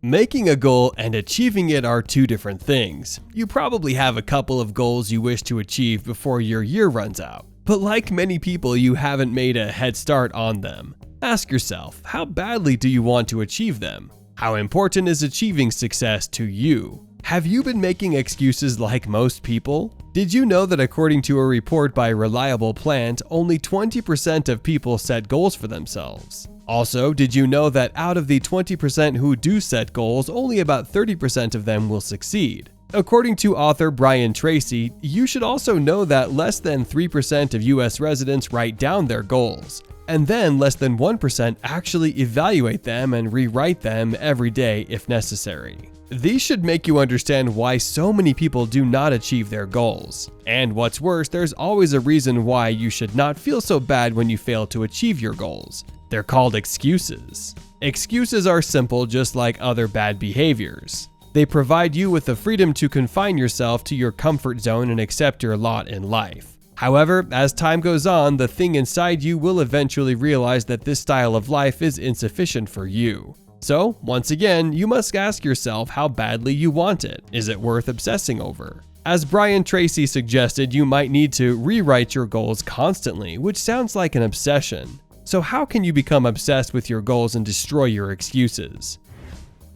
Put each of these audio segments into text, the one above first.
Making a goal and achieving it are two different things. You probably have a couple of goals you wish to achieve before your year runs out, but like many people, you haven't made a head start on them. Ask yourself, how badly do you want to achieve them? How important is achieving success to you? Have you been making excuses like most people? Did you know that according to a report by Reliable Plant, only 20% of people set goals for themselves? Also, did you know that out of the 20% who do set goals, only about 30% of them will succeed? According to author Brian Tracy, you should also know that less than 3% of US residents write down their goals, and then less than 1% actually evaluate them and rewrite them every day if necessary. These should make you understand why so many people do not achieve their goals. And what's worse, there's always a reason why you should not feel so bad when you fail to achieve your goals. They're called excuses. Excuses are simple, just like other bad behaviors. They provide you with the freedom to confine yourself to your comfort zone and accept your lot in life. However, as time goes on, the thing inside you will eventually realize that this style of life is insufficient for you. So, once again, you must ask yourself how badly you want it. Is it worth obsessing over? As Brian Tracy suggested, you might need to rewrite your goals constantly, which sounds like an obsession. So how can you become obsessed with your goals and destroy your excuses?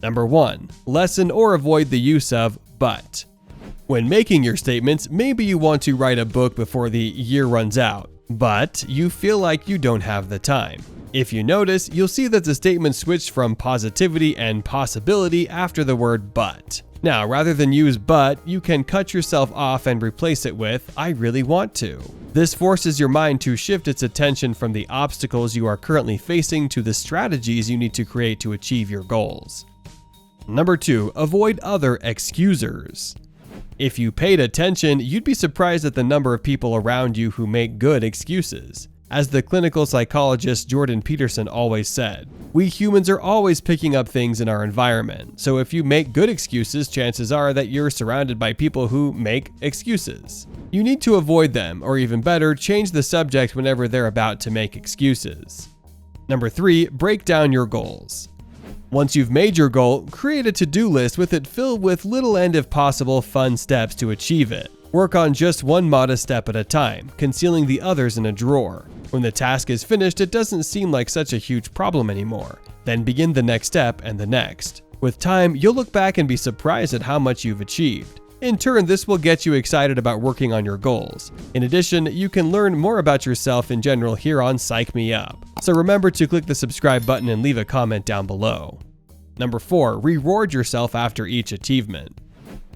Number 1. Lessen or avoid the use of but. When making your statements, maybe you want to write a book before the year runs out, but you feel like you don't have the time. If you notice, you'll see that the statement switched from positivity and possibility after the word but. Now, rather than use but, you can cut yourself off and replace it with I really want to. This forces your mind to shift its attention from the obstacles you are currently facing to the strategies you need to create to achieve your goals. Number 2. Avoid other excusers. If you paid attention, you'd be surprised at the number of people around you who make good excuses. As the clinical psychologist Jordan Peterson always said, we humans are always picking up things in our environment, so if you make good excuses, chances are that you're surrounded by people who make excuses. You need to avoid them, or even better, change the subject whenever they're about to make excuses. Number 3, break down your goals. Once you've made your goal, create a to-do list with it filled with little and, if possible, fun steps to achieve it. Work on just one modest step at a time, concealing the others in a drawer. When the task is finished, it doesn't seem like such a huge problem anymore. Then begin the next step and the next. With time, you'll look back and be surprised at how much you've achieved. In turn, this will get you excited about working on your goals. In addition, you can learn more about yourself in general here on Psych Me Up. So remember to click the subscribe button and leave a comment down below. Number 4, reward yourself after each achievement.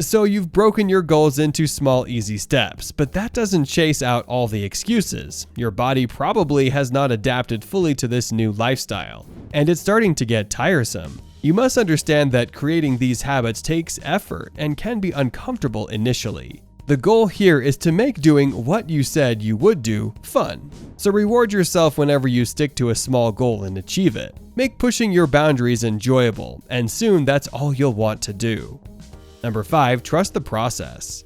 So you've broken your goals into small, easy steps, but that doesn't chase out all the excuses. Your body probably has not adapted fully to this new lifestyle, and it's starting to get tiresome. You must understand that creating these habits takes effort and can be uncomfortable initially. The goal here is to make doing what you said you would do fun. So reward yourself whenever you stick to a small goal and achieve it. Make pushing your boundaries enjoyable, and soon that's all you'll want to do. Number 5, trust the process.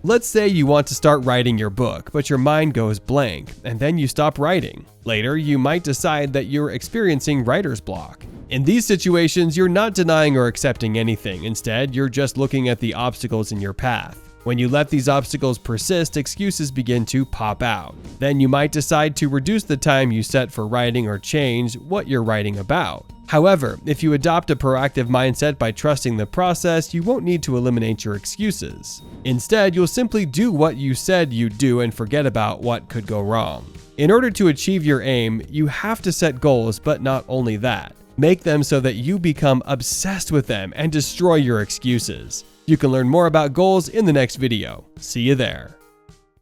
Let's say you want to start writing your book, but your mind goes blank, and then you stop writing. Later, you might decide that you're experiencing writer's block. In these situations, you're not denying or accepting anything. Instead, you're just looking at the obstacles in your path. When you let these obstacles persist, excuses begin to pop out. Then you might decide to reduce the time you set for writing or change what you're writing about. However, if you adopt a proactive mindset by trusting the process, you won't need to eliminate your excuses. Instead, you'll simply do what you said you'd do and forget about what could go wrong. In order to achieve your aim, you have to set goals, but not only that. Make them so that you become obsessed with them and destroy your excuses. You can learn more about goals in the next video. See you there.